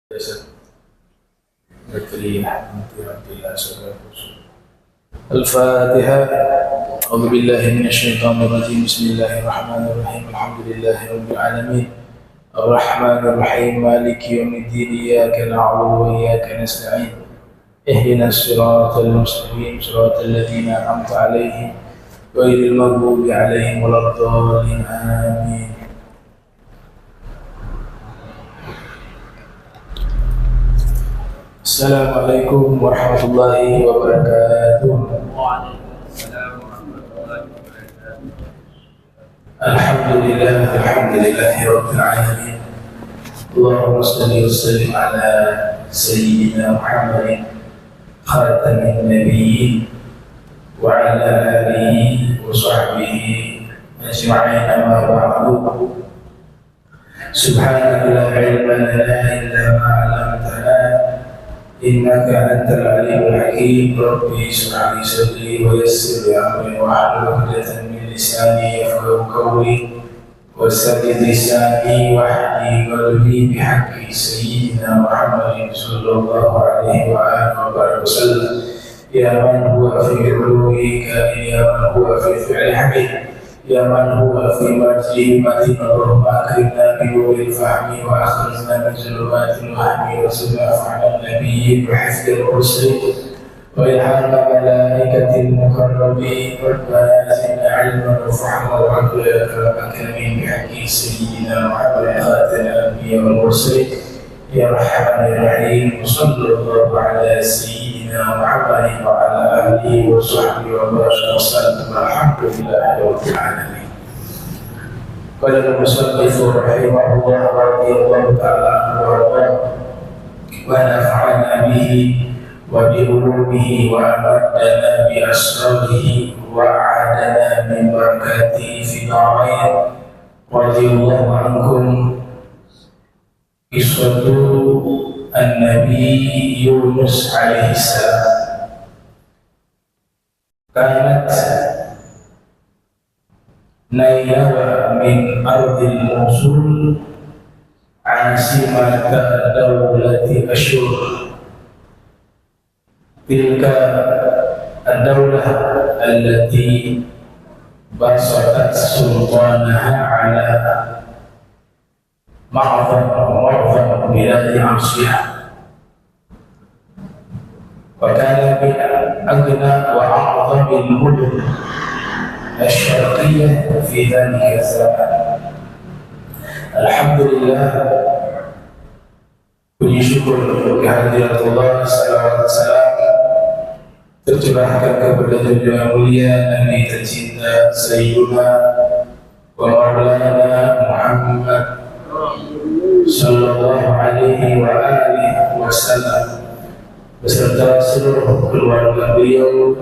الفاتحة. أعوذ بالله من الشيطان الرجيم. بسم الله الرحمن الرحيم. الحمد لله رب العالمين الرحمن الرحيم مالك يوم الدين. إياك نعبد وإياك نستعين. اهدنا الصراط المستقيم صراط الذين أنعمت عليهم غير المغضوب عليهم ولا الضالين. آمين. Assalamualaikum warahmatullahi wabarakatuh. Waalaikumsalam warahmatullahi wabarakatuh. Alhamdulillahi rabbil alamin. Allahumma shalli wa sallim ala sayyidina Muhammadin khatamin nabiyyin wa ala alihi wa sahbihi ajma'in. Amma ba'du. Subhanaka la ilma lana illa ma 'allamtana innaka antal alimul hakim. Rabbi shrah li sadri wa yassir li amri wahlul 'uqdatam min lisani yafqahu qawli wasaddid lisani wahdi qalbi bihaqqi sayyidina Muhammadin sallallahu alaihi wa alihi wasallam. Ya man huwa fi ulumika, ya man huwa fi fi'li hamid, ya man huwa fi majdi matin. Allahumma akrimna bi nuril fahmi wa akhrijna min zulumatil wahmi wa subhana nabiyyin wa hifdil mursalin wa ilhama malaikatil mukarrabin. Rabbana zidna ilman wa fahma wa aqla ya akram akramin bihaqqi sayyidina Muhammadin khatamil anbiya wal mursalin. Ya rahman ya rahim. Sallallahu ala sayyidina Muhammadin wa ala alihi wa sahbihi wa baraka wa sallam. Alhamdulillahi rabbil alamin. Qala al-musannif rahimahullah wa radiyallahu ta'ala anhu wa nafa'ana bihi wa bi ulumihi wa amadana bi asrarihi wa a'adana min barakatihi fi darain. Radiyallahu ankum. Qissatu an-Nabi Yunus alaihi salam. Kanat Nainawa min ardil Mosul asimata dawlati Ashur. Tilka ad-dawlah allati basatat sultanaha ala معظم بلاد عرشها، وكان من أغنى وأعظم المدن الشرقية في ذلك الزمان. Alhamdulillah, puji syukur kehadirat Allah, salawat salam tercurahkan kepada Nabi mulia, Nabi tercinta Sayyidina wa Maulana Muhammad sallallahu alaihi wa alihi wasallam beserta seluruh keluarga beliau,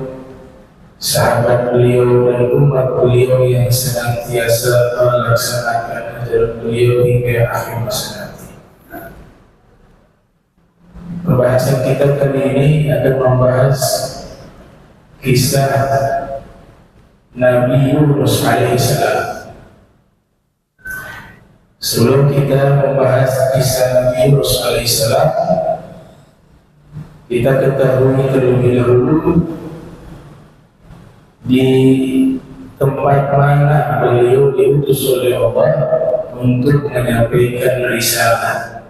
sahabat beliau dan umat beliau yang senantiasa melaksanakan ajaran beliau hingga akhir masa nanti. Pembahasan kita kali ini akan membahas kisah Nabi Yunus alaihissalam. Sebelum kita membahas kisah Nabi Yunus alaihissalam, kita ketahui terlebih dahulu di tempat mana beliau diutus oleh Allah untuk menyampaikan risalah.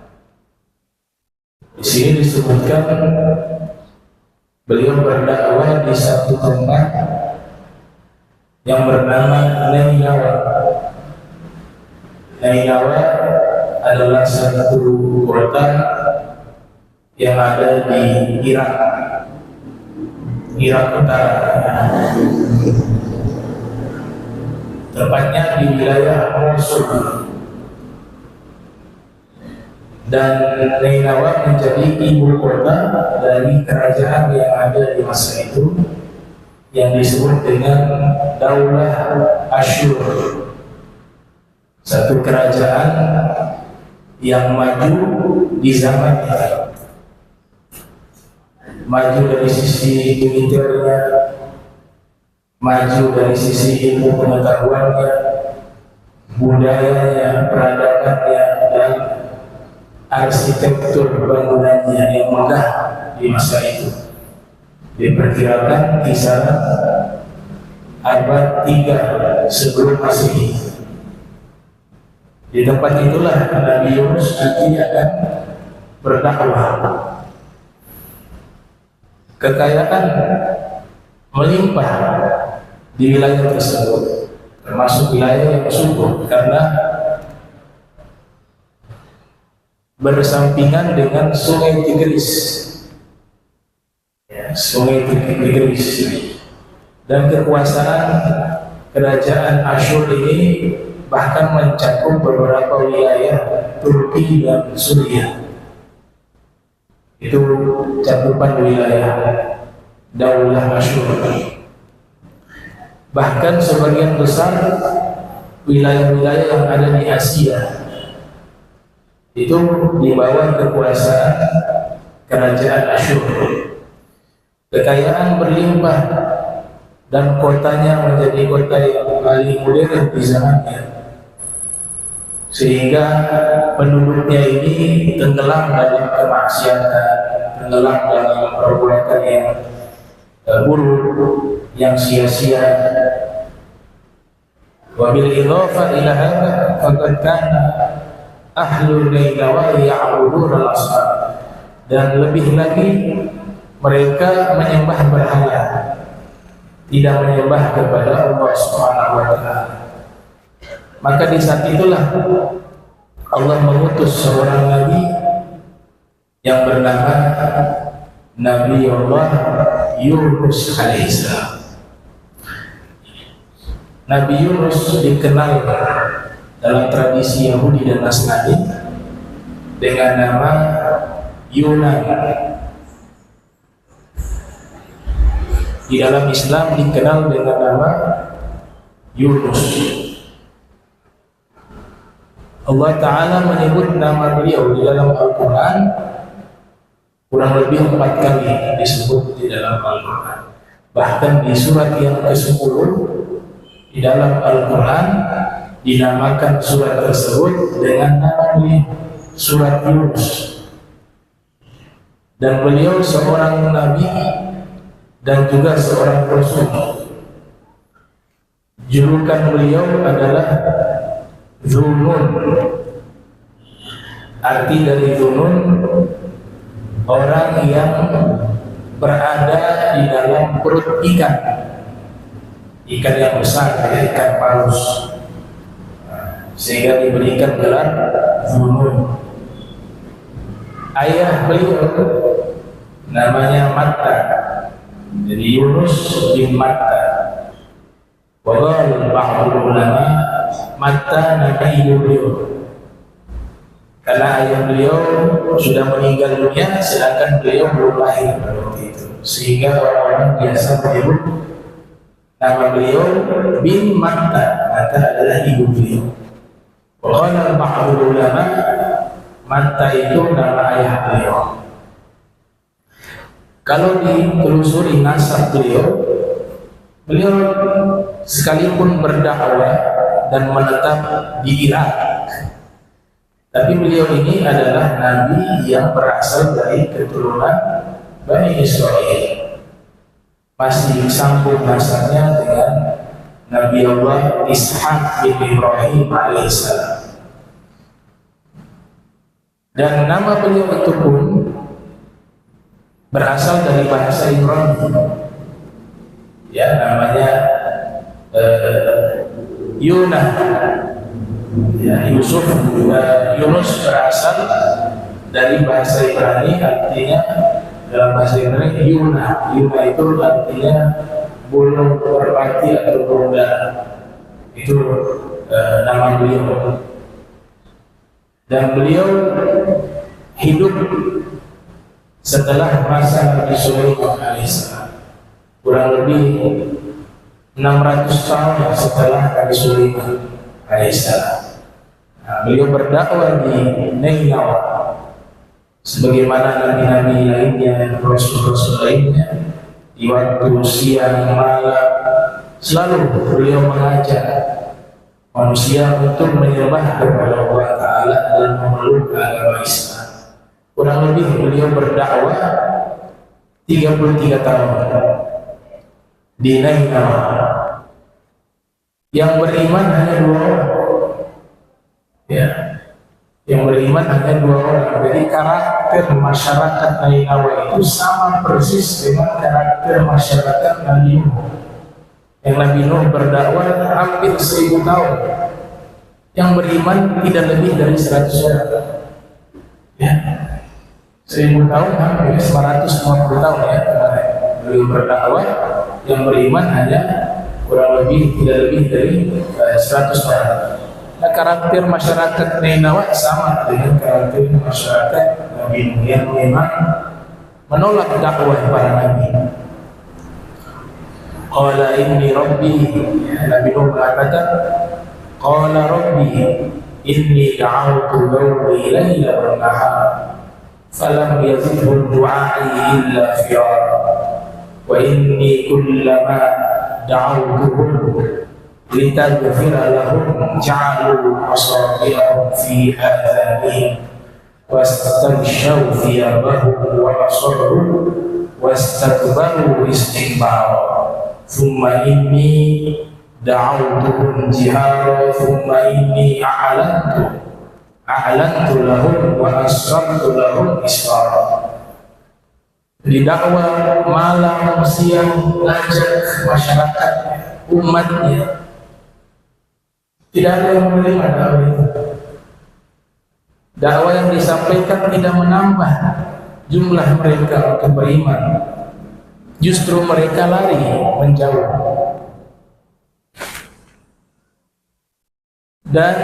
Di sini disebutkan beliau berdakwah di satu tempat yang bernama Nainawa. Nainawa adalah satu kota yang ada di Irak Utara. Tepatnya di wilayah Mosul. Dan Nainawa menjadi ibu kota dari kerajaan yang ada di masa itu yang disebut dengan Daulah Ashur. Satu kerajaan yang maju di zaman itu, maju dari sisi militernya, maju dari sisi ilmu pengetahuannya, budayanya, peradabannya, dan arsitektur bangunannya yang megah di masa itu. Diperkirakan kisaran abad 3 sebelum Masehi. Di tempat itulah Nabi Yunus nanti akan berdakwah. Kekayaan melimpah di wilayah tersebut, termasuk wilayah yang subur, karena bersampingan dengan Sungai Tigris. Sungai Tigris, dan kekuasaan kerajaan Asyur ini bahkan mencakup beberapa wilayah Turki dan Suriah. Itu cakupan wilayah Daulah Asyur. Bahkan sebagian besar wilayah-wilayah yang ada di Asia itu di bawah kekuasaan kerajaan Asyur. Kekayaan berlimpah dan kotanya menjadi kota yang paling modern di zamannya, sehingga penduduknya ini tenggelam dalam kemaksiatan, tenggelam dalam perbuatan yang buruk, yang sia-sia. Wa bil idhafa ila hadza faqad kana ahlul Nainawa ya'budun al-asnam, dan lebih lagi mereka menyembah berhala, tidak menyembah kepada Allah Subhanahu wa taala. Maka di saat itulah Allah mengutus seorang nabi yang bernama Nabi Allah Yunus alaihissalam. Nabi Yunus dikenal dalam tradisi Yahudi dan Nasrani dengan nama Yunan. Di dalam Islam dikenal dengan nama Yunus. Allah Ta'ala menyebut nama beliau di dalam Al-Quran kurang lebih 4 kali disebut di dalam Al-Quran. Bahkan di surat yang ke-10 di dalam Al-Quran dinamakan surat tersebut dengan nama beliau, surat Yunus. Dan beliau seorang nabi dan juga seorang rasul. Julukan beliau adalah Dzunun. Arti dari Dzunun, orang yang berada di dalam perut ikan yang besar, ikan paus, sehingga diberikan gelar Dzunun. Ayah beliau namanya Matta, jadi Yunus bin Matta. Waqala ba'dul ulama Matta nama ibu beliau, karena ayah beliau sudah meninggal dunia sedangkan beliau belum lahir pada waktu itu, sehingga orang-orang biasa menyebut nama beliau bin Matta. Matta adalah ibu beliau. Waqala ba'dul ulama Matta itu nama ayah beliau. Kalau ditelusuri nasab beliau sekalipun berdakwah dan menetap di Irak, tapi beliau ini adalah nabi yang berasal dari keturunan Bani Israel. Masih sambung nasabnya dengan Nabi Allah Ishaq bin Ibrahim alaihissalam. Dan nama beliau itu pun berasal dari bahasa Ibrani, ya, namanya Yunus. Ya, Yunus berasal dari bahasa Ibrani, artinya dalam bahasa Ibrani Yuna. Yuna itu artinya burung merpati atau burung dara. Itu nama beliau. Dan beliau hidup setelah masa Nabi Sulaiman alaihissalam, kurang lebih 600 tahun setelah Nabi Sulaiman alaihissalam. Beliau berdakwah di Nainawa sebagaimana nabi-nabi lainnya, rasul-rasul lainnya. Di waktu siang malam selalu beliau mengajak manusia untuk menyembah kepada Allah Ta'ala dan memeluk agama Islam. kurang lebih beliau berdakwah 33 tahun di Nainawa. Yang beriman hanya 2 orang. Ya, yang beriman hanya 2 orang. Jadi karakter masyarakat Nainawa itu sama persis dengan karakter masyarakat Nabi Nuh. Yang Nabi Nuh berdakwah hampir 1000 tahun. Yang beriman tidak lebih dari 100 orang. Ya, 1000 tahun hampir 150 tahun ya kemarin beliau berdakwah. Yang beriman hanya kurang lebih tidak lebih dari 100 orang. Nah, karakter masyarakat Nainawa sama dengan karakter masyarakat Nabi Nuh yang memang menolak dakwah para nabi. Qala inni rabbi, Nabi Nuh mengatakan, qala rabbi inni da'awtu qawmi layla wa nahar falam yazidhum du'ai illa firara wa inni kullama da'awtuhum litaghfira lahum ja'alu asabi'ahum fi adhanihim wastaghshaw thiyabahum wa asarru wastakbaru istikbara thumma inni da'awtuhum jihara thumma inni a'lantu lahum wa asrartu lahum israr. Di dakwah malam siang ngajak masyarakat umatnya, tidak ada yang menerima dakwah itu. Dakwah yang disampaikan tidak menambah jumlah mereka untuk beriman, justru mereka lari menjauh. Dan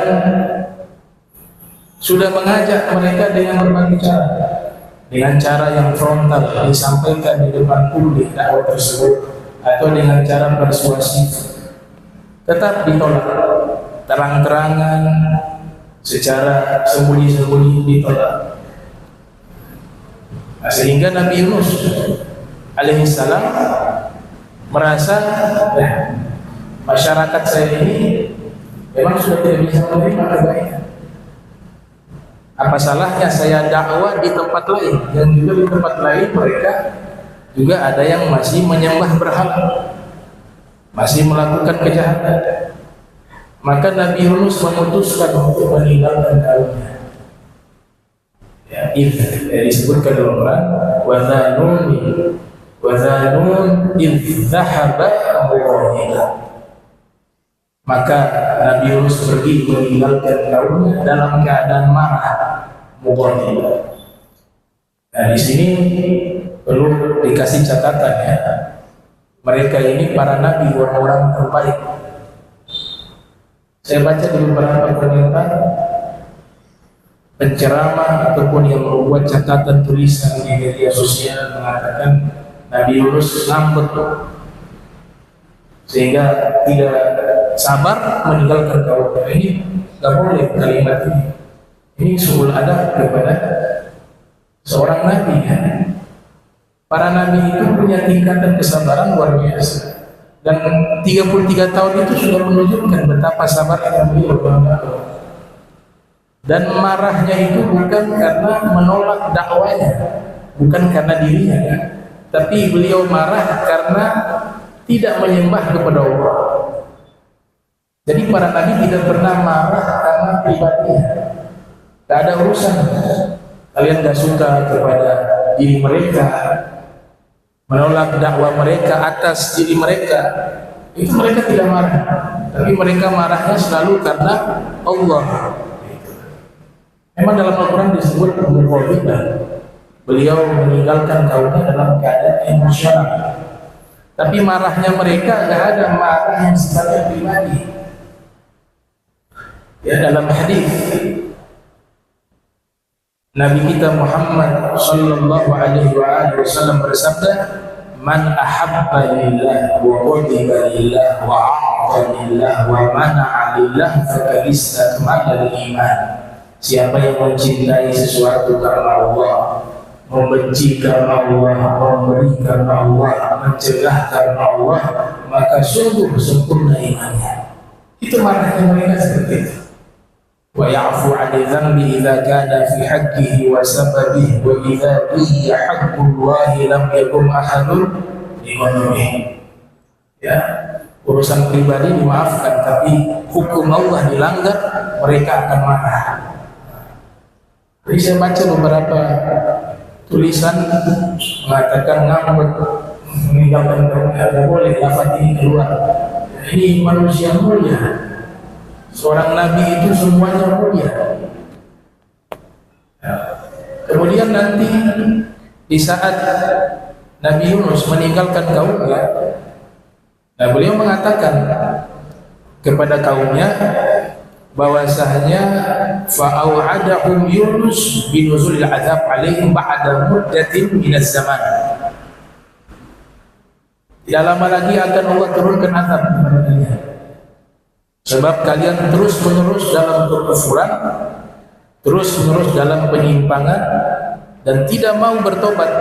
sudah mengajak mereka dengan berbagai cara, dengan cara yang frontal disampaikan di depan publik dakwah tersebut, atau dengan cara persuasif, tetap ditolak terang-terangan, secara sembunyi-sembunyi ditolak. Nah, sehingga Nabi Yunus alaihissalam merasa masyarakat saya ini memang sudah tidak bisa menerima kebaikan. Apa salahnya saya dakwah di tempat lain, dan juga di tempat lain mereka juga ada yang masih menyembah berhala, masih melakukan kejahatan. Maka Nabi Yunus memutuskan untuk meninggalkan kaumnya. Ya, disebutkan dalam Quran, wa dhanun idh dhahaba mughadiban. Maka Nabi Yunus pergi meninggalkan kaumnya dalam keadaan marah, mughadiban. Nah, di sini perlu dikasih catatan ya. Mereka ini para nabi, orang-orang terbaik. Saya baca di beberapa komentar penceramah ataupun yang membuat catatan tulisan di media sosial mengatakan Nabi Yunus ngambek sehingga tidak sabar meninggalkan kaumnya. Ini nggak boleh kalimat ini. Ini sungguh adab kepada seorang nabi ya. Para nabi itu punya tingkatan kesabaran luar biasa. Dan 33 tahun itu sudah menunjukkan betapa sabarnya beliau. Dan marahnya itu bukan karena menolak dakwanya, bukan karena dirinya ya. Tapi beliau marah karena tidak menyembah kepada Allah. Jadi para nabi tidak pernah marah karena pribadinya. Tidak ada urusan. Kalian tidak suka kepada diri mereka, menolak dakwah mereka atas diri mereka, itu mereka tidak marah. Tapi mereka marahnya selalu karena Allah. Memang dalam Al-Quran disebut mughadiban. Beliau meninggalkan kaumnya dalam keadaan emosional. Tapi marahnya mereka tidak ada marah yang sifatnya pribadi. Ya, dalam hadis Nabi kita Muhammad sallallahu alaihi wasallam bersabda, "Man ahabba lillah wa ghadiba lillah wa a'ta lillah wa mana'a lillah faqad istakmala al-iman." Siapa yang mencintai sesuatu karena Allah, membenci karena Allah, memberi karena Allah, mencegah karena Allah, maka sungguh sempurna imannya. Itu maknanya mereka seperti itu. wa ya'fu 'anil dhanbi idza kana fi haqqihi wa sababihi wa idza biya haqqullahi lam yakum ahadun liqadrihi. Ya, urusan pribadi dimaafkan, tapi hukum Allah dilanggar, mereka akan marah. Jadi saya baca beberapa tulisan mengatakan ngambek, meninggalkan kaumnya, tidak boleh lafaz ini keluar. Ini manusia mulia, seorang nabi itu semuanya mulia. Kemudian nanti di saat Nabi Yunus meninggalkan kaumnya, nah beliau mengatakan kepada kaumnya bahwasanya fa'au'adahum Yunus binuzulil azab alaihim ba'da muddatin minaz zaman. Tidak lama lagi akan Allah turunkan azab kepada kalian, sebab kalian terus menerus dalam kekufuran, terus menerus dalam penyimpangan dan tidak mau bertobat,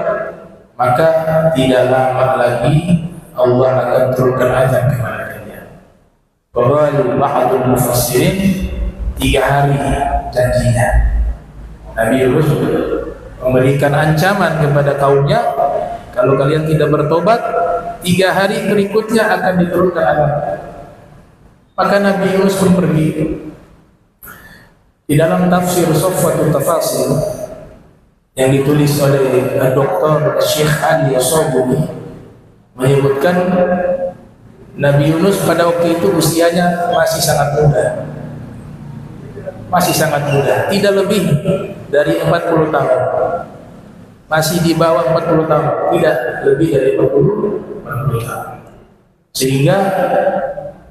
maka tidak lama lagi Allah akan turunkan azab kepada kalian. Qalu ba'dul mufassirin 3 hari janjinya. Nabi Yunus memberikan ancaman kepada kaumnya, kalau kalian tidak bertobat 3 hari berikutnya akan diturunkan azab. Maka Nabi Yunus pun pergi. Di dalam tafsir Safwatul Tafasir yang ditulis oleh Dr. Syekh Ali As-Sabuni menyebutkan Nabi Yunus pada waktu itu usianya masih sangat muda. Masih sangat muda, tidak lebih dari 40 tahun. Masih di bawah 40 tahun, tidak lebih dari 40 tahun. Sehingga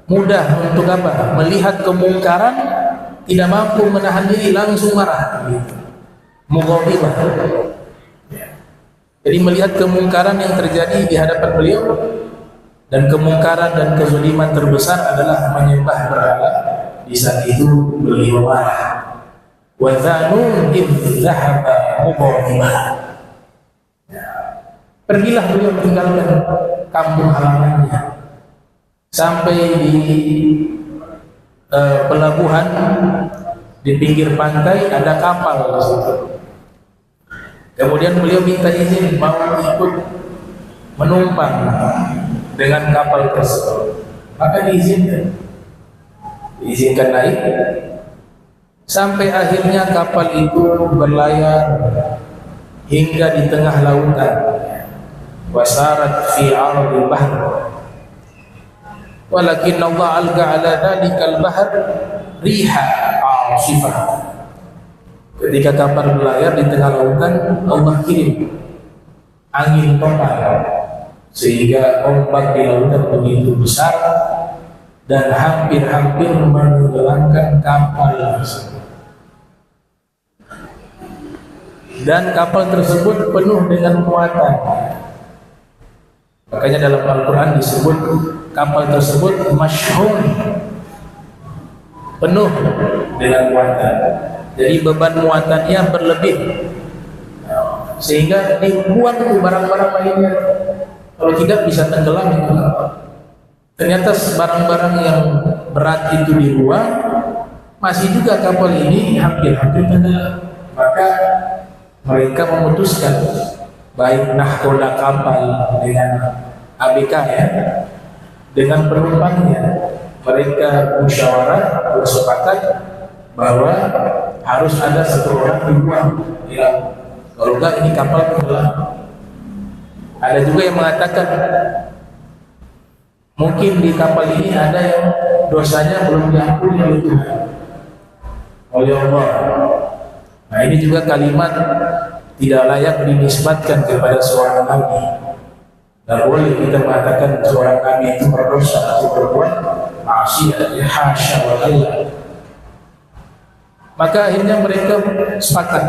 mudah untuk apa? Melihat kemungkaran, tidak mampu menahan diri, langsung marah. Mughadibah. Jadi melihat kemungkaran yang terjadi di hadapan beliau, dan kemungkaran dan kezaliman terbesar adalah menyembah berhala. Di saat itu beliau marah. Wa dzanun idz dzahaba mughadibah. Pergilah beliau meninggalkan kampung halamannya sampai di pelabuhan di pinggir pantai, ada kapal di situ. Kemudian beliau minta izin mau ikut menumpang dengan kapal tersebut, maka diizinkan naik sampai akhirnya kapal itu berlayar hingga di tengah lautan. Wasarat fi 'ardil bahr walakin Allah alqa 'ala dhalikal bahr riha 'asifah. Ketika kapal berlayar di tengah lautan, Allah kirim angin topan sehingga ombak di lautan begitu besar dan hampir-hampir menenggelamkan kapal tersebut. Dan kapal tersebut penuh dengan muatan. Makanya dalam Al-Quran disebut kapal tersebut masyhun, penuh dengan muatan. Jadi beban muatannya berlebih, sehingga dibuang itu barang-barang lainnya. Kalau tidak bisa tenggelam itu. Ternyata barang-barang yang berat itu dibuang, masih juga kapal ini hampir-hampir tenggelam. Maka mereka memutuskan, baik nahkoda kapal dengan ABK ya, dengan penumpangnya, mereka musyawarah bersepakat bahwa harus ada 1 orang dibuang di laut. Kalau enggak ini kapal tenggelam. Ada juga yang mengatakan mungkin di kapal ini ada yang dosanya belum diampuni oleh Tuhan, oleh Allah. Nah ini juga kalimat tidak layak dinisbatkan kepada seorang nabi. Tidak boleh kita mengatakan seorang nabi itu berdosa atau berbuat maksiat, ya hasya wa jalla. Maka akhirnya mereka sepakat,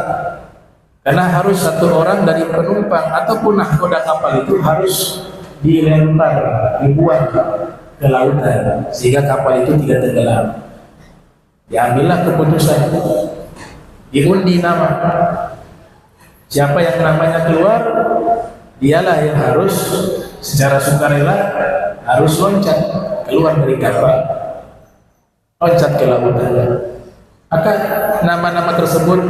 karena harus 1 orang dari penumpang ataupun nahkoda kapal itu harus dilempar, dibuang ke lautan sehingga kapal itu tidak tenggelam. Diambillah keputusan, diundi nama. Siapa yang namanya keluar, dialah yang harus secara sukarela harus loncat keluar dari kapal, loncat ke lautan. Maka nama-nama tersebut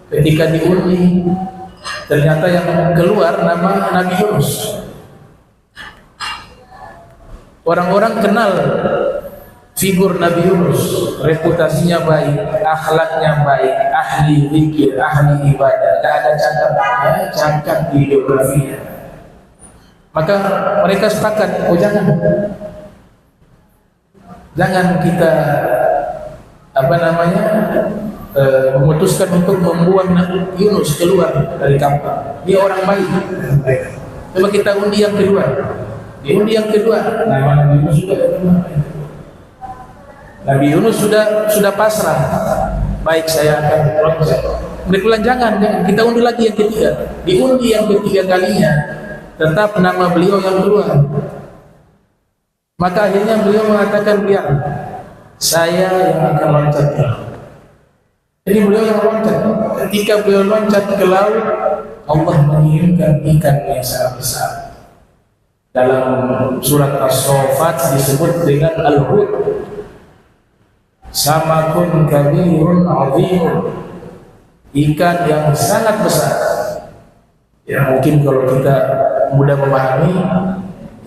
ketika diundi, ternyata yang keluar nama Nabi Yunus. Orang-orang kenal figur Nabi Yunus, reputasinya baik, akhlaknya baik, ahli zikir, ahli ibadah, tidak ada cacat di biografinya. Maka mereka sepakat, oh jangan kita memutuskan untuk membuang Yunus keluar dari kampung. Dia orang baik. Coba kita undi yang kedua. Diundi yang kedua, Nabi Yunus sudah Nabi Yunus sudah pasrah. Baik, saya akan loncat. Mereka bilang jangan, kita undi lagi yang ketiga. Diundi yang ketiga kalinya, tetap nama beliau yang keluar. Maka akhirnya beliau mengatakan, biar saya yang akan loncat ke laut. Jadi beliau yang loncat. Ketika beliau loncat ke laut, Allah mengirimkan ikan yang sangat besar. Dalam surat As-Saffat disebut dengan Al-Hud, samakun kabirun azim, ikan yang sangat besar. Ya, mungkin kalau kita mudah memahami,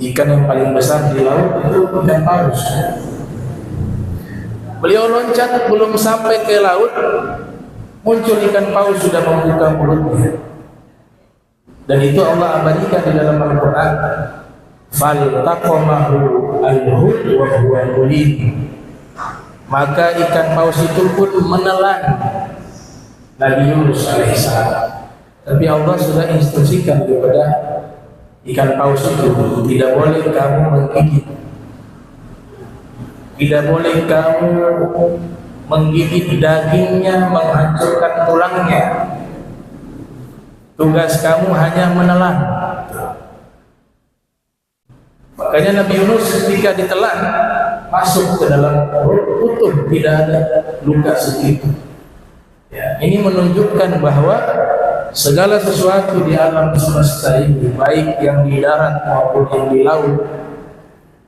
ikan yang paling besar di laut itu ikan paus. Beliau loncat, belum sampai ke laut, muncul ikan paus sudah membuka mulutnya. Dan itu Allah abadikan di dalam Al-Quran. Faltaqamahu al-hud wa huwa mulim. Maka ikan paus itu pun menelan Nabi Yunus alaihissalam. Tapi Allah sudah instruksikan kepada ikan paus itu, tidak boleh kamu menggigit, tidak boleh kamu menggigit dagingnya, menghancurkan tulangnya. Tugas kamu hanya menelan. Makanya Nabi Yunus ketika ditelan masuk ke dalam perut utuh, tidak ada luka sedikit. Ya, ini menunjukkan bahwa segala sesuatu di alam semesta ini, baik yang di darat maupun yang di laut,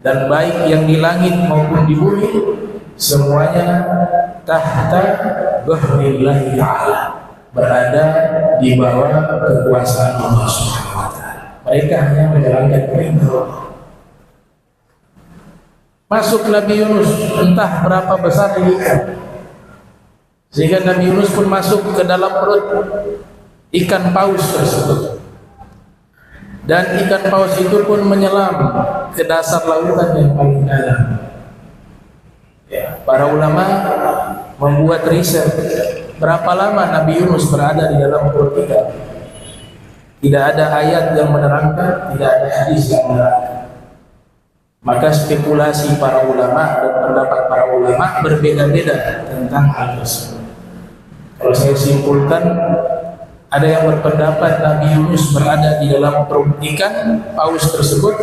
dan baik yang di langit maupun di bumi, semuanya tahta bahrillahi ta'ala, berada di bawah kekuasaan Allah Subhanahu wa taala. Mereka hanya menjalankan perintah Allah. Masuk Nabi Yunus, entah berapa besar ikan, sehingga Nabi Yunus pun masuk ke dalam perut ikan paus tersebut. Dan ikan paus itu pun menyelam ke dasar lautan yang paling dalam. Ya, para ulama membuat riset berapa lama Nabi Yunus berada di dalam perut ikan. Tidak ada ayat yang menerangkan, tidak ada hadis yang menerangkan. Maka spekulasi para ulama dan pendapat para ulama berbeda-beda tentang hal tersebut. Kalau saya simpulkan, ada yang berpendapat Nabi Yunus berada di dalam perut ikan paus tersebut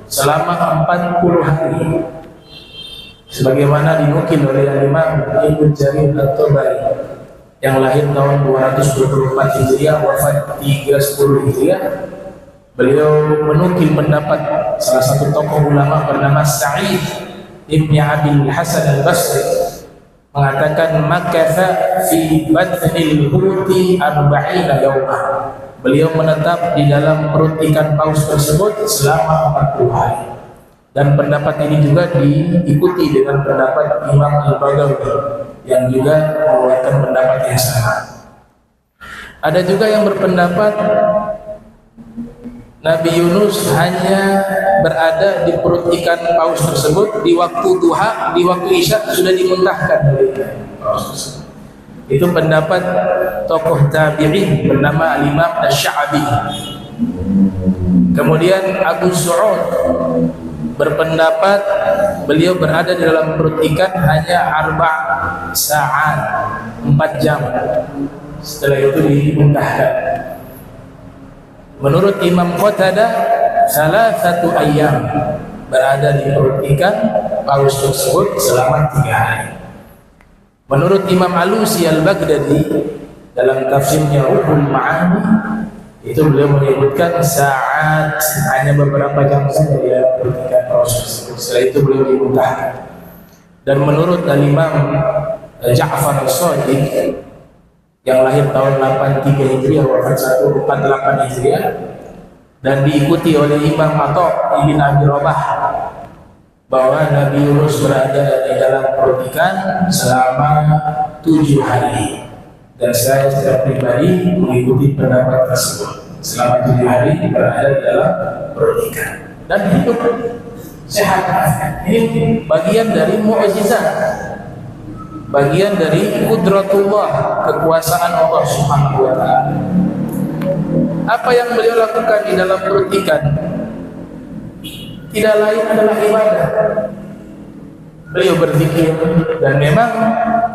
selama 40 hari. Sebagaimana dinukil oleh Imam Ibnu Jarir At-Tabari yang lahir tahun 224 Hijriah, wafat 310 Hijriah. Beliau menukil pendapat salah satu tokoh ulama bernama Sa'id Ibn Abil Hasan Al-Basri, mengatakan makatha fi batnil huti 40 yawma. Beliau menetap di dalam perut ikan paus tersebut selama 40 hari. Dan pendapat ini juga diikuti dengan pendapat Imam Al-Baghawi yang juga mengeluarkan pendapat yang sama. Ada juga yang berpendapat Nabi Yunus hanya berada di perut ikan paus tersebut di waktu duha, di waktu isya sudah dimuntahkan oleh paus tersebut. Itu pendapat tokoh tabi'in bernama Imam Asy-Sya'bi. Kemudian Abu Su'ud berpendapat beliau berada di dalam perut ikan hanya 4 saat, 4 jam. Setelah itu dimuntahkan. Menurut Imam Qatadah, salah satu ayam berada di perut ikan paus tersebut selama 3 hari. Menurut Imam Alusi Al-Baghdadi dalam tafsirnya Ruhul Ma'ani, itu beliau menyebutkan saat, hanya beberapa jam saja di perut ikan paus tersebut. Setelah itu beliau dimuntahkan. Dan menurut Imam Ja'far as-Shadiq yang lahir tahun 83 Hijriah wafat 148 Hijriah, dan diikuti oleh Imam Atha ibn Abi Rabah bahwa Nabi Yunus berada di dalam perut ikan selama 7 hari, dan saya secara pribadi mengikuti pendapat tersebut. Selama 7 hari berada di dalam perut ikan dan hidup sehat. Ini bagian dari mukjizat, bagian dari qudratullah, kekuasaan Allah Subhanahu wa taala. Apa yang beliau lakukan di dalam perut ikan tidak lain adalah ibadah. Beliau berzikir, dan memang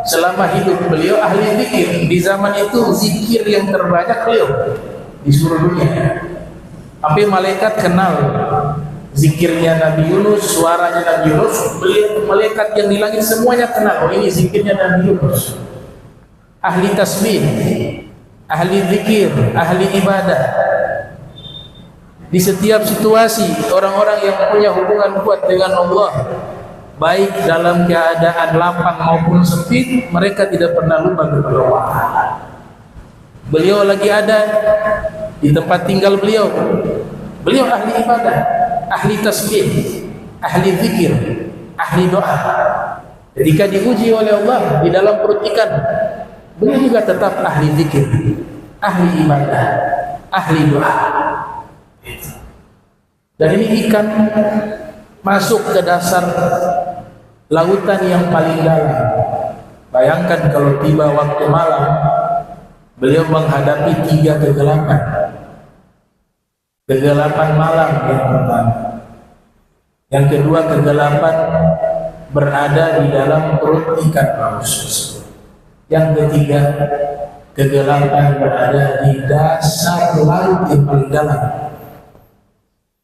selama hidup beliau ahli zikir. Di zaman itu zikir yang terbanyak beliau di seluruh dunia. Sampai malaikat kenal zikirnya Nabi Yunus, suaranya Nabi Yunus. Beliau, malaikat yang di langit semuanya kenal, oh ini zikirnya Nabi Yunus. Ahli tasbih, ahli zikir, ahli ibadah. Di setiap situasi, orang-orang yang punya hubungan kuat dengan Allah, baik dalam keadaan lapang maupun sempit, mereka tidak pernah lupa kepada Allah. Beliau lagi ada di tempat tinggal beliau, beliau ahli ibadah, ahli tasbih, ahli zikir, ahli doa. Ketika diuji oleh Allah di dalam perut ikan, beliau juga tetap ahli zikir, ahli ibadah, ahli doa. Dan ini ikan masuk ke dasar lautan yang paling dalam. Bayangkan kalau tiba waktu malam, beliau menghadapi 3 kegelapan. Kegelapan malam yang pertama, yang kedua kegelapan berada di dalam perut ikan paus tersebut, yang ketiga kegelapan berada di dasar laut yang paling dalam.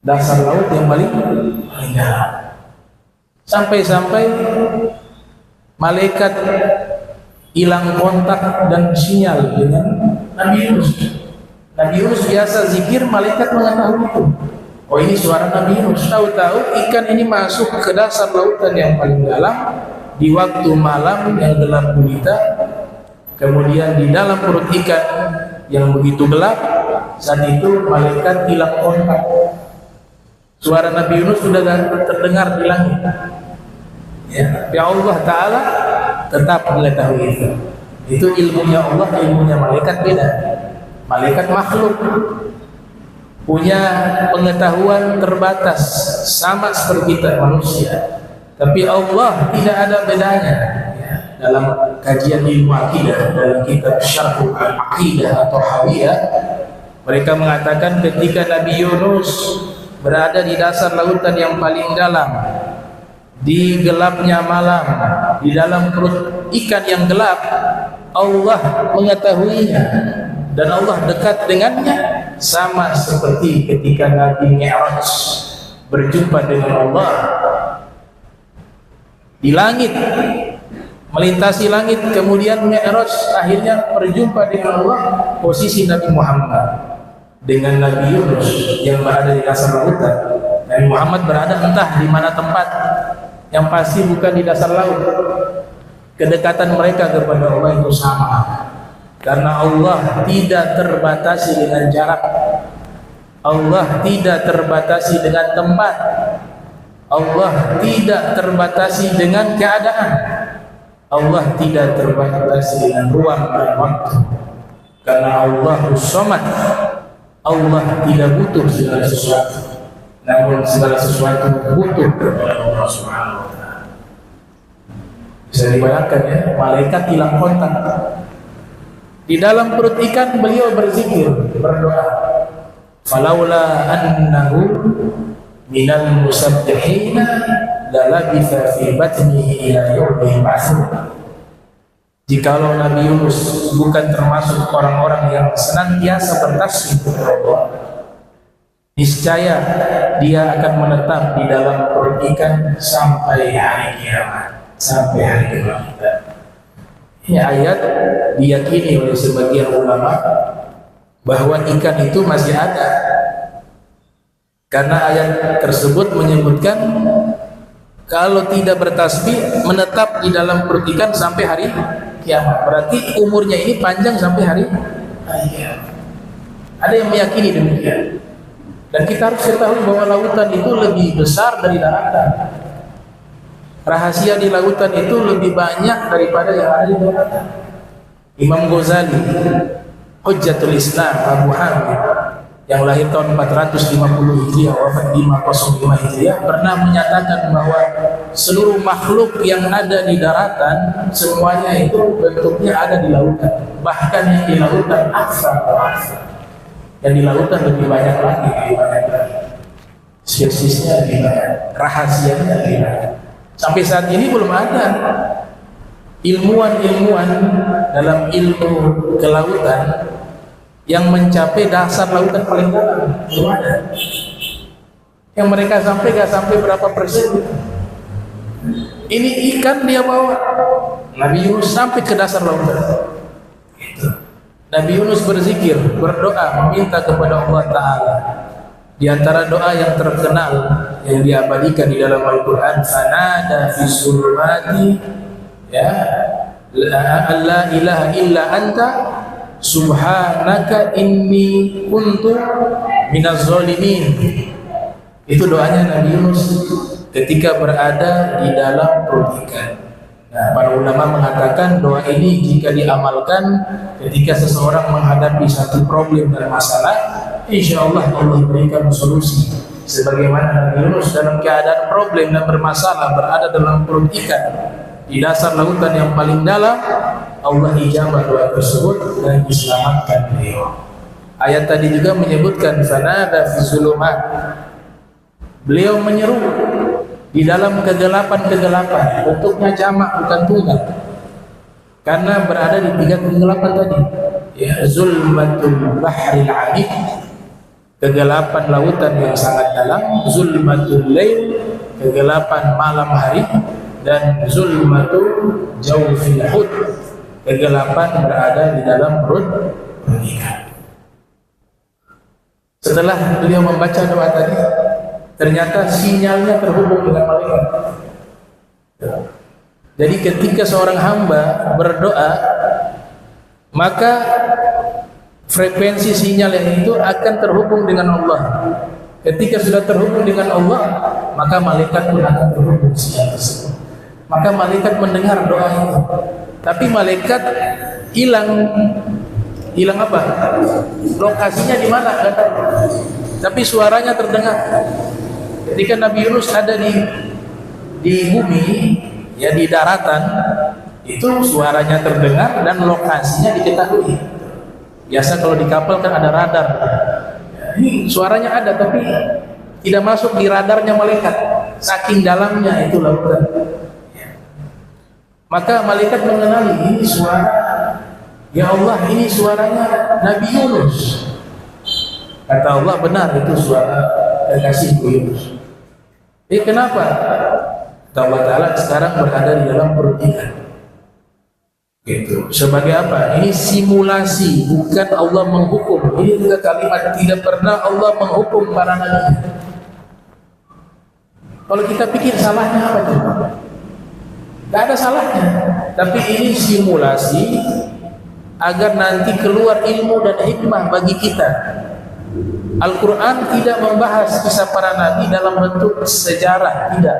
Dasar laut yang paling dalam. Sampai-sampai malaikat hilang kontak dan sinyal dengan Nabi Yunus. Nabi Yunus biasa zikir, malaikat mengetahui itu. Oh ini suara Nabi Yunus. Tahu-tahu ikan ini masuk ke dasar lautan yang paling dalam di waktu malam yang gelap gulita. Kemudian di dalam perut ikan yang begitu gelap, saat itu malaikat hilang kontak. Suara Nabi Yunus sudah terdengar di langit. Ya Allah Ta'ala tetap mengetahui itu. Itu ilmunya Allah, ilmunya malaikat beda. Malaikat makhluk punya pengetahuan terbatas, sama seperti kita manusia. Tapi Allah tidak ada bedanya. Ya, dalam kajian ilmu akidah, dalam kitab Syarh Al-Aqidah atau Hawiyah, mereka mengatakan ketika Nabi Yunus berada di dasar lautan yang paling dalam, di gelapnya malam, di dalam perut ikan yang gelap, Allah mengetahuinya dan Allah dekat dengannya, sama seperti ketika Nabi Mi'raj berjumpa dengan Allah di langit, melintasi langit, kemudian Mi'raj akhirnya berjumpa dengan Allah. Posisi Nabi Muhammad dengan Nabi Yunus yang berada di dasar lautan, Nabi Muhammad berada entah di mana tempat, yang pasti bukan di dasar laut. Kedekatan mereka kepada Allah itu sama, karena Allah tidak terbatasi dengan jarak, Allah tidak terbatasi dengan tempat, Allah tidak terbatasi dengan keadaan, Allah tidak terbatasi dengan ruang dan waktu, karena Allah As-Samad. Allah tidak butuh segala sesuatu, namun segala sesuatu butuh kepada Allah Subhanahu wa taala. Bisa dibayangkan ya, malaikat hilang kontak. Di dalam perut ikan beliau berzikir, berdoa. Falaula annahu minal musabbihina lalabitha fi batnihi ila yaumi yub'atsun. Jikalau Nabi Yunus bukan termasuk orang-orang yang senantiasa bertasbih kepada Allah, niscaya dia akan menetap di dalam perut ikan sampai hari kiamat, sampai hari kebangkitan. Ini ayat diyakini oleh sebagian ulama bahwa ikan itu masih ada, karena ayat tersebut menyebutkan Kalau tidak bertasbih menetap di dalam perut ikan sampai hari kiamat. Berarti umurnya ini panjang sampai hari kiamat. Ada yang meyakini demikian. Dan kita harus ketahui bahwa lautan itu lebih besar dari daratan. Rahasia di lautan itu lebih banyak daripada yang ada di daratan. Imam Ghazali, Hujjatul Islam Abu Hamid, yang lahir tahun 450 Hijriah, wafat 505 Hijriah, pernah menyatakan bahwa seluruh makhluk yang ada di daratan semuanya itu bentuknya ada di lautan. Bahkan yang di lautan aksar. Yang di lautan lebih banyak lagi, spesiesnya lebih banyak, rahasianya lebih banyak. Sampai saat ini belum ada ilmuwan dalam ilmu kelautan yang mencapai dasar lautan paling dalam. Belum ada. Yang mereka sampai gak sampai berapa persen. Ini ikan dia bawa. Nabi Yunus sampai ke dasar lautan. Nabi Yunus berzikir, berdoa, meminta kepada Allah Ta'ala. Di antara doa yang terkenal yang diabadikan di dalam Al-Quran, fanada fi sulmati, ya, la ilaha illa anta subhanaka inni kuntu minaz zalimin. Itu doanya Nabi Yunus ketika berada di dalam perut ikan. Nah, para ulama mengatakan doa ini jika diamalkan ketika seseorang menghadapi satu problem dan masalah, insya Allah Allah berikan solusi. Sebagaimana Nabi Yunus dalam keadaan problem dan bermasalah berada dalam perut ikan di dasar lautan yang paling dalam, Allah ijabah doa tersebut dan diselamatkan beliau. Ayat tadi juga menyebutkan fanada fi zulumat. Beliau menyeru di dalam kegelapan, bentuknya jamak bukan tunggal, karena berada di tiga kegelapan tadi. Ya, zulmatul bahril amik, kegelapan lautan yang sangat dalam, zulmatul lail, kegelapan malam hari, dan zulmatul jawfil hud, kegelapan berada di dalam perut ikan. Setelah beliau membaca doa tadi, ternyata sinyalnya terhubung dengan malaikat. Jadi ketika seorang hamba berdoa, maka frekuensi sinyal yang itu akan terhubung dengan Allah. Ketika sudah terhubung dengan Allah, maka malaikat pun akan terhubung sinyal tersebut. Maka malaikat mendengar doa itu. Tapi malaikat hilang apa? Lokasinya di mana? Enggak tahu. Tapi suaranya terdengar. Ketika Nabi Yunus ada di bumi, ya di daratan, itu suaranya terdengar dan lokasinya diketahui. Biasa kalau di kapal kan ada radar. Ini suaranya ada tapi tidak masuk di radarnya malaikat. Saking dalamnya itu lautan. Maka malaikat mengenali ini suara, ya Allah, ini suaranya Nabi Yunus. Kata Allah, benar itu suara kekasihku Yunus. Kenapa? Allah Ta'ala sekarang berada di dalam perut ikan. Gitu. Sebagai apa? Ini simulasi, bukan Allah menghukum. Ini juga kalimat, tidak pernah Allah menghukum para nabi. Kalau kita pikir salahnya apa coba? Tidak ada salahnya. Tapi ini simulasi agar nanti keluar ilmu dan hikmah bagi kita. Al-Quran tidak membahas kisah para nabi dalam bentuk sejarah, tidak.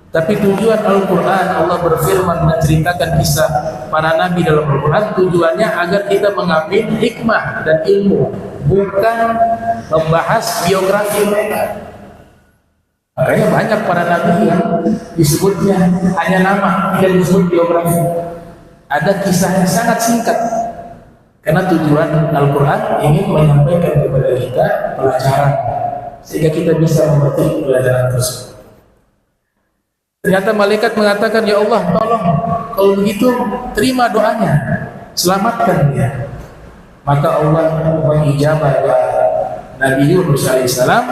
Tapi tujuan Al-Quran, Allah berfirman menceritakan kisah para nabi dalam Al-Quran, tujuannya agar kita mengambil hikmah dan ilmu, bukan membahas biografi mereka. Makanya banyak para nabi yang disebutnya hanya nama, tidak disebut biografi. Ada kisah yang sangat singkat. Karena tujuan Al-Quran ingin menyampaikan kepada kita pelajaran, sehingga kita bisa memetik pelajaran tersebut. Ternyata malaikat mengatakan, ya Allah, tolong, kalau begitu terima doanya, selamatkan dia. Maka Allah mengijabah doa Nabi Yunus alaihissalam,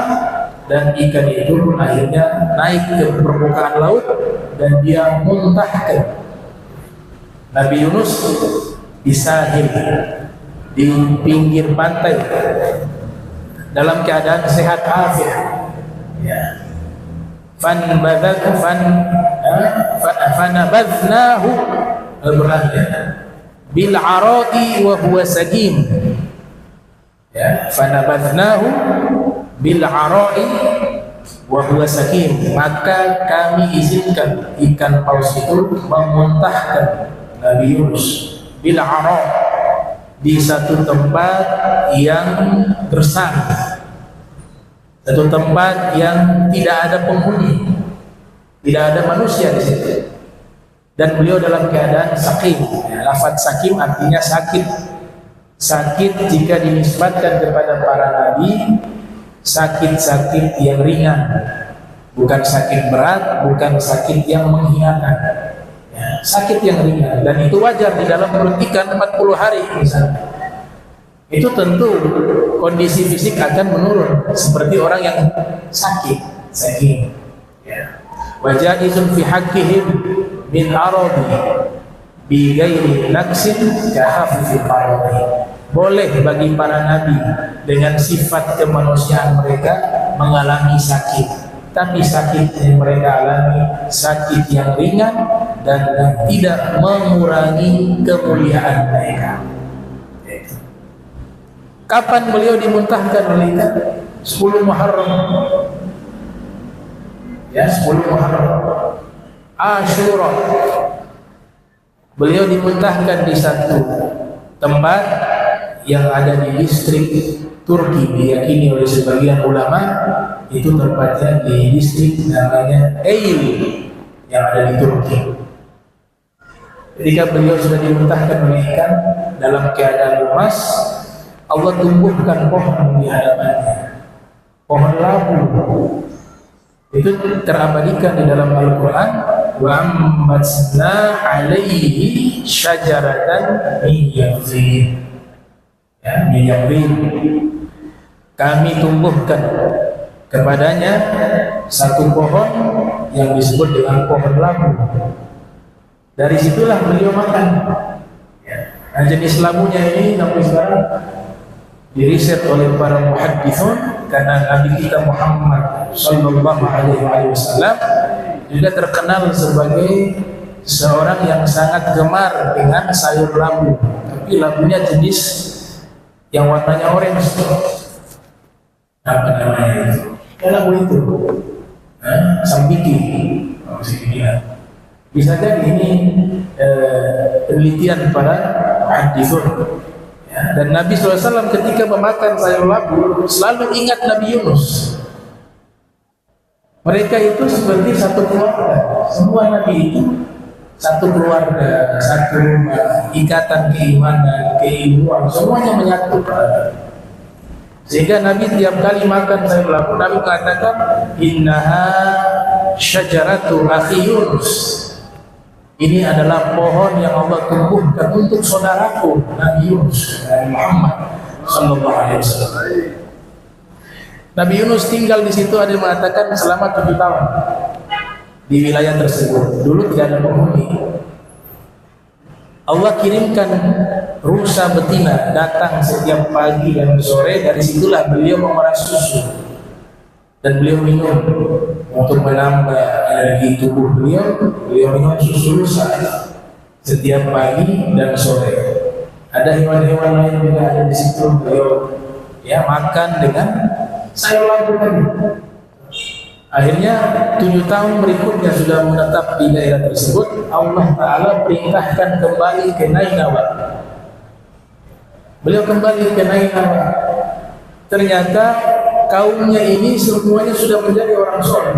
dan ikan itu pun akhirnya naik ke permukaan laut dan dia muntahkan. Nabi Yunus di sahil, di pinggir pantai, dalam keadaan sehat afiat. Ya. fanabadnahu bil ara'i wa huwa sakim. Ya, fanabadnahu bil ara'i wa huwa sakim. Maka kami izinkan ikan paus itu memuntahkan Nabi Yunus bil ara', di satu tempat yang gersang, satu tempat yang tidak ada penghuni, tidak ada manusia di situ. Dan beliau dalam keadaan sakim. Ya, lafaz sakim artinya sakit. Sakit jika dinisbatkan kepada para nabi, sakit-sakit yang ringan, bukan sakit berat, bukan sakit yang menghinakan. Ya, sakit yang ringan, dan itu wajar di dalam perut ikan 40 hari misalnya. Itu tentu kondisi fisik akan menurun seperti orang yang sakit. Ya. Waja'izun fi haqqihim min aradi bi ghairi naqsin kahafi qaradi. Boleh bagi para nabi dengan sifat kemanusiaan mereka mengalami sakit, tapi sakit yang mereka alami sakit yang ringan dan tidak mengurangi kemuliaan mereka. Kapan beliau dimuntahkan oleh ikan? 10 Muharram. Ya, 10 Muharram. Asyura. Beliau dimuntahkan di satu tempat yang ada di distrik Turki, diyakini oleh sebagian ulama itu tempatnya di distrik namanya Eil yang ada di Turki. Ketika beliau sudah dimuntahkan oleh ikan dalam keadaan lemas, Allah tumbuhkan pohon di hadapannya, pohon labu. Itu terabadikan di dalam Al-Quran. Wa ambatna alaihi syajaratan min yaqzin. Ya, min yaqzin. Kami tumbuhkan kepadanya satu pohon yang disebut dengan pohon labu. Dari situlah beliau makan. Ya. Nah, jenis labunya ini sampai sekarang diriset oleh para muhaddithun, karena Nabi kita Muhammad sallallahu alaihi wasallam juga terkenal sebagai seorang yang sangat gemar dengan sayur labu, tapi labunya jenis yang warnanya orange. Apa namanya itu? Ya, labu itu sambiki. Bisa jadi ini penelitian para muhaddithun. Dan Nabi SAW ketika memakan sayur labu selalu ingat Nabi Yunus. Mereka itu seperti satu keluarga. Semua Nabi itu satu keluarga, satu rumah, ikatan keimanan, keilmuan, semuanya menyatu. Sehingga Nabi tiap kali makan sayur labu, Nabi mengatakan innaha syajaratu akhi Yunus. Ini adalah pohon yang Allah tumbuhkan untuk saudaraku Nabi Yunus, Nabi Muhammad sallallahu alaihi wasallam. Nabi Yunus tinggal di situ, ada yang mengatakan selama 7 tahun di wilayah tersebut. Dulu tidak ada penghuni. Allah kirimkan rusa betina datang setiap pagi dan sore. Dari situlah beliau memeras susu dan beliau minum untuk menambah energi tubuh beliau. Beliau minum susu rusa setiap pagi dan sore. Ada hewan-hewan lain juga ada di situ. Beliau makan dengan sayur labu tadi. Akhirnya 7 tahun berikutnya sudah menetap di daerah tersebut. Allah Ta'ala perintahkan kembali ke Nainawa. Beliau kembali ke Nainawa. Ternyata kaumnya ini semuanya sudah menjadi orang soleh.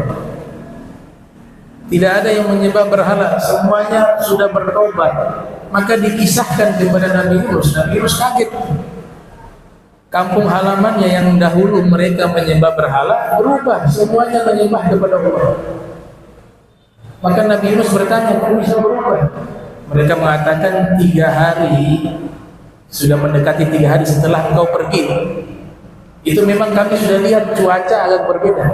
Tidak ada yang menyembah berhala, semuanya sudah bertobat. Maka dikisahkan kepada Nabi Yunus. Nabi Yunus kaget. Kampung halamannya yang dahulu mereka menyembah berhala berubah, semuanya menyembah kepada Allah. Maka Nabi Yunus bertanya, kok bisa berubah? Mereka mengatakan 3 hari, sudah mendekati 3 hari setelah engkau pergi. Itu memang kami sudah lihat cuaca agak berbeda.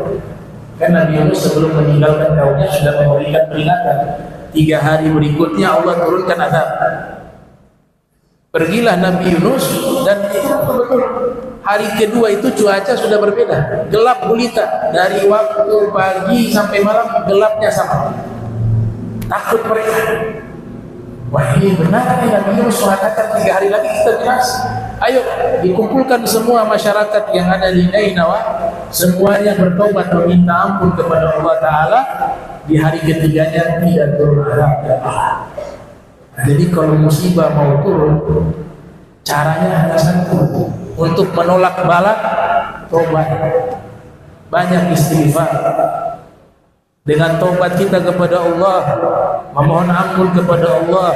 Kan Nabi Yunus sebelum meninggalkan kaumnya sudah memberikan peringatan. 3 hari berikutnya Allah turunkan azab. Pergilah Nabi Yunus dan itu betul-betul hari kedua itu cuaca sudah berbeda, gelap gulita, dari waktu pagi sampai malam gelapnya sama. Takut mereka. Wah, ini benar nih, Nabi Yunus mengatakan 3 hari lagi kita jelas. Ayo dikumpulkan semua masyarakat yang ada di Nainawa, semuanya bertobat meminta ampun kepada Allah Ta'ala. Di hari ketiganya tidak turun azab dari Allah. Jadi kalau musibah mau turun, caranya hanya satu, untuk menolak bala, tobat, banyak istighfar. Dengan tobat kita kepada Allah, memohon ampun kepada Allah,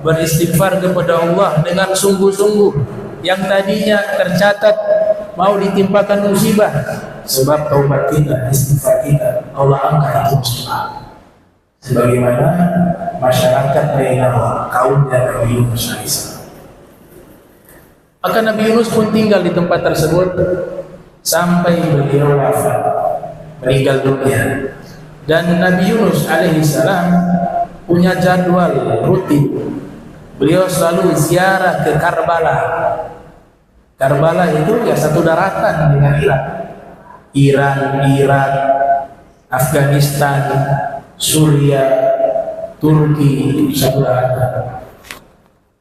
beristighfar kepada Allah dengan sungguh-sungguh. Yang tadinya tercatat mau ditimpakan musibah, sebab taubat kita, istighfar kita, Allah angkat itu musibah. Sebagaimana masyarakat Nainawa, kaumnya Nabi Yunus AS. Maka Nabi Yunus pun tinggal di tempat tersebut sampai beliau wafat, meninggal dunia. Dan Nabi Yunus alaihissalam punya jadwal rutin. Beliau selalu ziarah ke Karbala. Karbala itu ya satu daratan dengan Iran, Irak, Afghanistan, Suriah, Turki, itu satu daratan.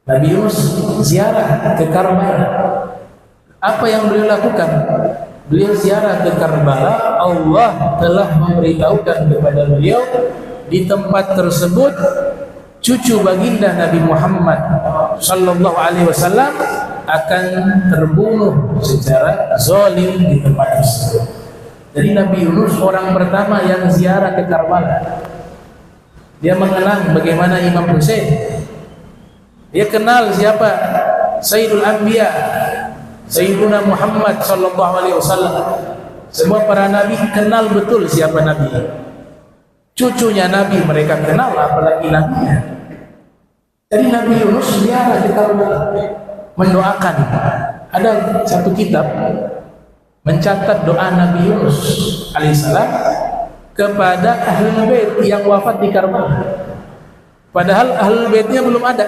Nabi Yunus ziarah ke Karbala. Apa yang beliau lakukan? Beliau ziarah ke Karbala. Allah telah memberitahukan kepada beliau di tempat tersebut cucu baginda Nabi Muhammad sallallahu alaihi wasallam akan terbunuh secara zalim di tempat tersebut. Jadi Nabi Yunus orang pertama yang ziarah ke Karbala. Dia mengenang bagaimana Imam Hussein. Dia kenal siapa Sayyidul Anbiya, Sayyiduna Muhammad sallallahu alaihi wasallam. Semua para nabi kenal betul siapa nabi. Cucunya nabi mereka kenal, apalagi nabinya. Jadi Nabi Yunus ziarah di Karbala mendoakan. Ada satu kitab mencatat doa Nabi Yunus alaihissalam kepada ahlul bait yang wafat di Karbala. Padahal ahlul baitnya belum ada.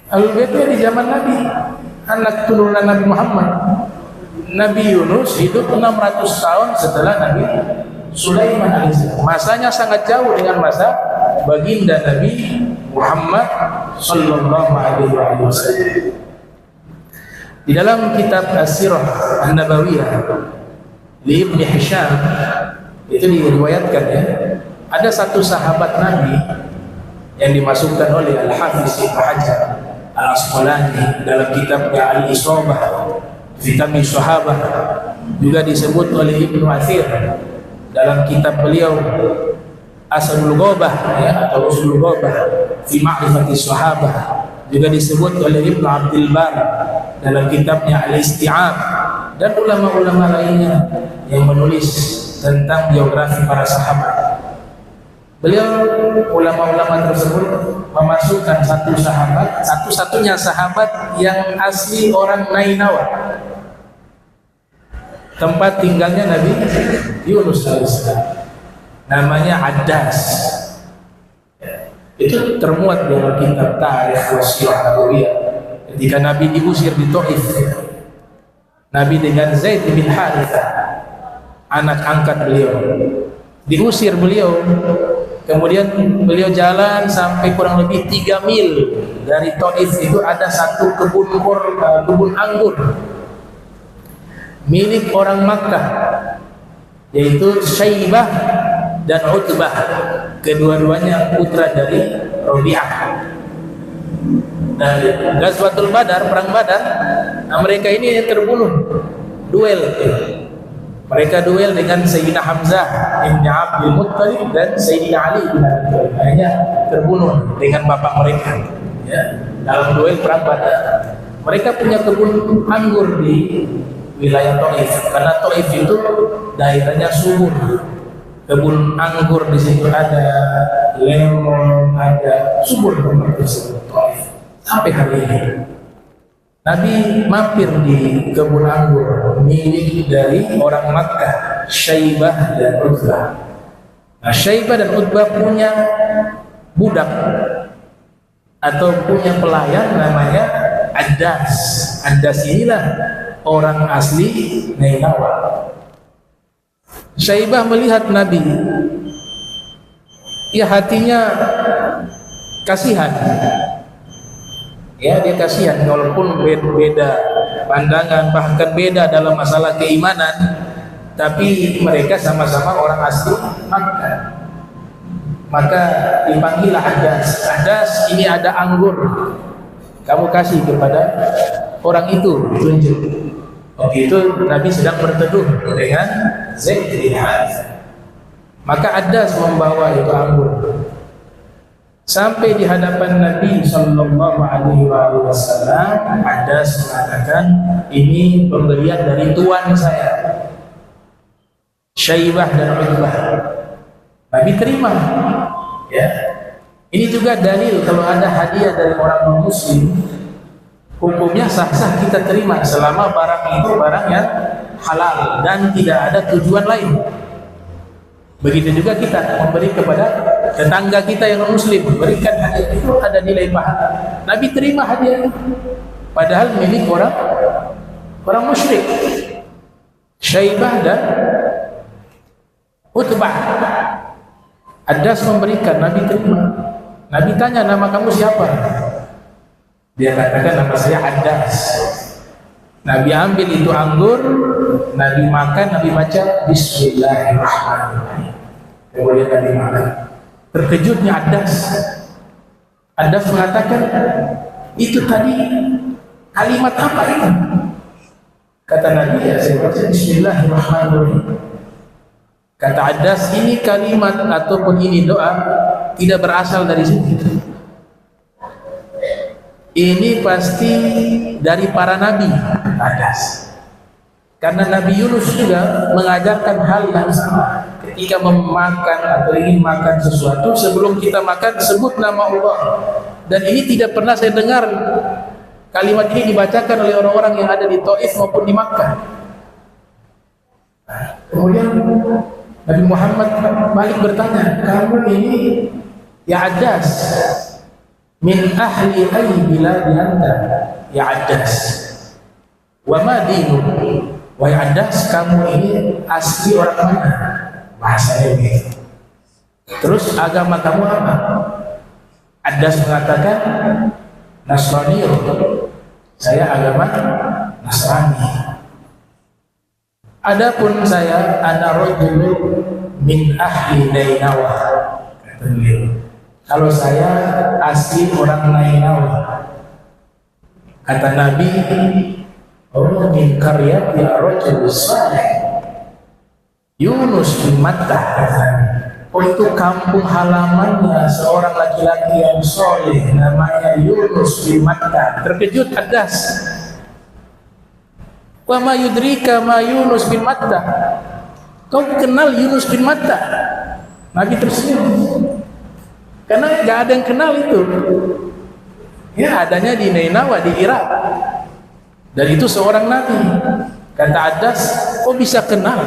Ahlul baitnya di zaman Nabi, anak turunan Nabi Muhammad. Nabi Yunus hidup 600 tahun setelah Nabi Sulaiman alaihissalam. Masanya sangat jauh dengan masa baginda Nabi Muhammad sallallahu alaihi wasallam. Di dalam kitab As-Sirah An-Nabawiyah li Ibn Hisham itu diriwayatkan ya, ada satu sahabat Nabi yang dimasukkan oleh Al-Hafiz Ibnu Hajar Al-Asqalani dalam kitabnya Al-Isabah fi Tamyiz Sahabah, juga disebut oleh Ibnu Athir dalam kitab beliau Aslul Ghabah ya, atau Usul Ghabah fi Ma'rifati Sahabah, juga disebut oleh Ibnu Abdul Bar dalam kitabnya Al-Isti'ab, dan ulama-ulama lainnya yang menulis tentang biografi para sahabat. Beliau, ulama-ulama tersebut memasukkan satu sahabat, satu-satunya sahabat yang asli orang Nainawa, tempat tinggalnya Nabi Yunus alaihissalam, namanya Addas. Itu termuat dalam kitab Tarikh Wasirah Nabawiyah. Ketika Nabi diusir di Taif, Nabi dengan Zaid bin Harithah, anak angkat beliau, diusir beliau. Kemudian beliau jalan sampai kurang lebih 3 mil dari Taif. Itu ada satu kebun anggur milik orang Makkah, yaitu Syaibah dan Utbah, kedua-duanya putra dari Rabi'ah. Nah, Ghazwatul Badar, perang Badar, mereka ini terbunuh, duel. Mereka duel dengan Sayyidina Hamzah bin Abdul Muttalib dan Sayyidina Ali bin Abi Thalib. Akhirnya terbunuh dengan bapak mereka ya, dalam duel perang Badar. Mereka punya kebun anggur di wilayah Taif, karena Taif itu daerahnya subur. Kebun anggur di situ ada, lemon ada, subur tempat tersebut Taif. Sampai hari ini Nabi mampir di kebun anggur milik dari orang Makkah, Syaibah dan Utbah. Nah, Syaibah dan Utbah punya budak atau punya pelayan namanya Addas. Addas inilah orang asli Nainawa. Syaibah melihat Nabi, ya hatinya kasihan. Ya, dia kasihan walaupun beda pandangan, bahkan beda dalam masalah keimanan, tapi mereka sama-sama orang asli Makkah. Maka dipanggillah Addas. Addas, ini ada anggur, kamu kasih kepada orang itu, tunjuk. Waktu itu Nabi sedang berteduh dengan Zaid bin Harithah. Maka Addas membawa itu anggur sampai di hadapan Nabi Sallallahu Alaihi Wasallam. Addas mengatakan, ini pemberian dari tuan saya, Syaibah dan Utbah. Nabi terima. Ya, ini juga dalil kalau ada hadiah dari orang non-muslim, hukumnya sah-sah kita terima selama barang itu barang yang halal dan tidak ada tujuan lain. Begitu juga kita memberi kepada tetangga kita yang non-muslim, berikan hadiah, itu ada nilai pahala. Nabi terima hadiah itu, padahal milik orang musyrik. Syaibah dan Utbah. Addas memberikan, Nabi terima. Nabi tanya, nama kamu siapa? Dia katakan, nama saya Addas. Nabi ambil itu anggur, Nabi makan, Nabi baca Bismillahirrahmanirrahim. Kemudian Nabi makan. Terkejutnya Addas. Addas mengatakan, itu tadi kalimat apa itu? Kata Nabi, ya saya baca Bismillahirrahmanirrahim. Kata Addas, ini kalimat ataupun ini doa tidak berasal dari sini. Ini pasti dari para nabi, Addas. Karena Nabi Yunus juga mengajarkan hal yang sama. Ketika memakan atau ingin makan sesuatu, sebelum kita makan sebut nama Allah. Dan ini tidak pernah saya dengar kalimat ini dibacakan oleh orang-orang yang ada di Taif maupun di Makkah. Kemudian Nabi Muhammad balik bertanya, kamu ini ya Addas, min ahli ayyi biladi anta ya Addas, wa ma dinuk, wahai Addas, kamu ini asli orang mana? Bahasanya begitu. Terus agama kamu apa? Addas mengatakan Nasrani. Saya agama Nasrani. Adapun saya ana rajulun min ahli Nainawa. Kata beliau, kalau saya asli orang Nainawa. Kata Nabi, oh min qaryati rajul salih Yunus bin Matta. Oh itu kampung halamannya seorang laki-laki yang soleh namanya Yunus bin Matta. Terkejut Addas. Wa ma yudrika ma Yunus bin Matta. Kau kenal Yunus bin Matta? Nabi tersenyum. Karena gak ada yang kenal itu. Ya adanya di Nainawa di Irak. Dan itu seorang nabi. Kata Addas, kau bisa kenal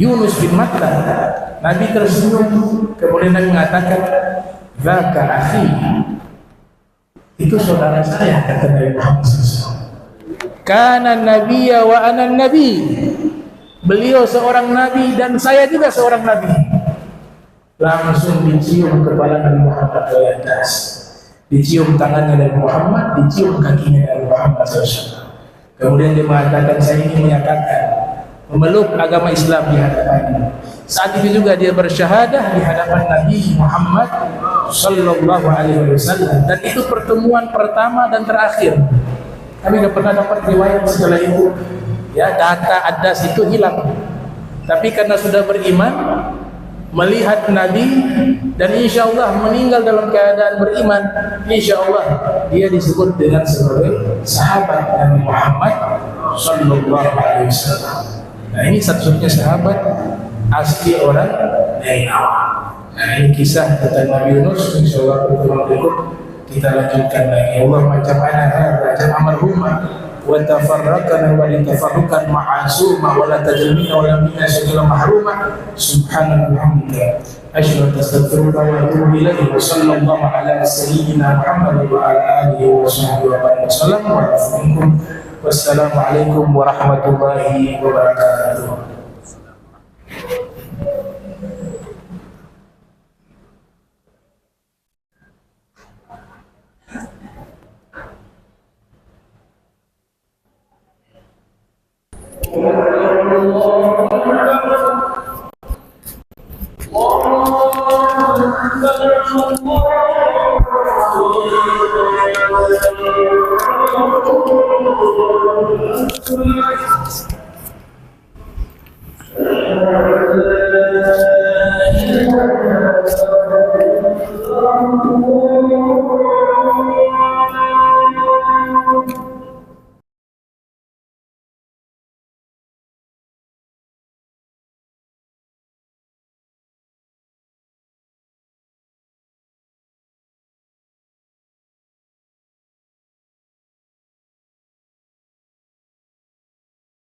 Yunus bin Matta? Nabi tersenyum. Kemudian Nabi mengatakan, "Dzaka akhi." Itu saudara saya, kata Nabi Muhammad SAW. Kana nabiyya wa ana nabi. Beliau seorang nabi dan saya juga seorang nabi. Langsung dicium kepala Nabi Muhammad oleh Addas, dicium tangannya Nabi Muhammad, dicium kakinya Nabi Muhammad SAW. Kemudian dia mengatakan, saya ingin menyatakan memeluk agama Islam di hadapannya. Saat itu juga dia bersyahadah di hadapan Nabi Muhammad Sallallahu Alaihi Wasallam. Dan itu pertemuan pertama dan terakhir. Kami tidak pernah dapat riwayat setelah itu. Ya, data Addas itu hilang. Tapi karena sudah beriman, melihat Nabi dan insya Allah meninggal dalam keadaan beriman, insya Allah dia disebut dengan sebagai sahabat Nabi Muhammad Sallallahu Alaihi Wasallam. Nah ini satu-satunya sahabat asli orang Nainawa. Nah ini kisah tentang Nabi Yunus. Insya Allah pertemuan berikut kita lanjutkan lagi. Allah macam mana raja almarhumah وتفرقنا ولتفرقا معصوما ولا تجمعنا ولا منا شكلا محروما سبحانك وبحمدك أشهد أن أستغفرك وأتوب إليك وصلى الله على سيدنا محمد وعلى آله وصحبه وسلم والسلام عليكم ورحمة الله وبركاته. Allah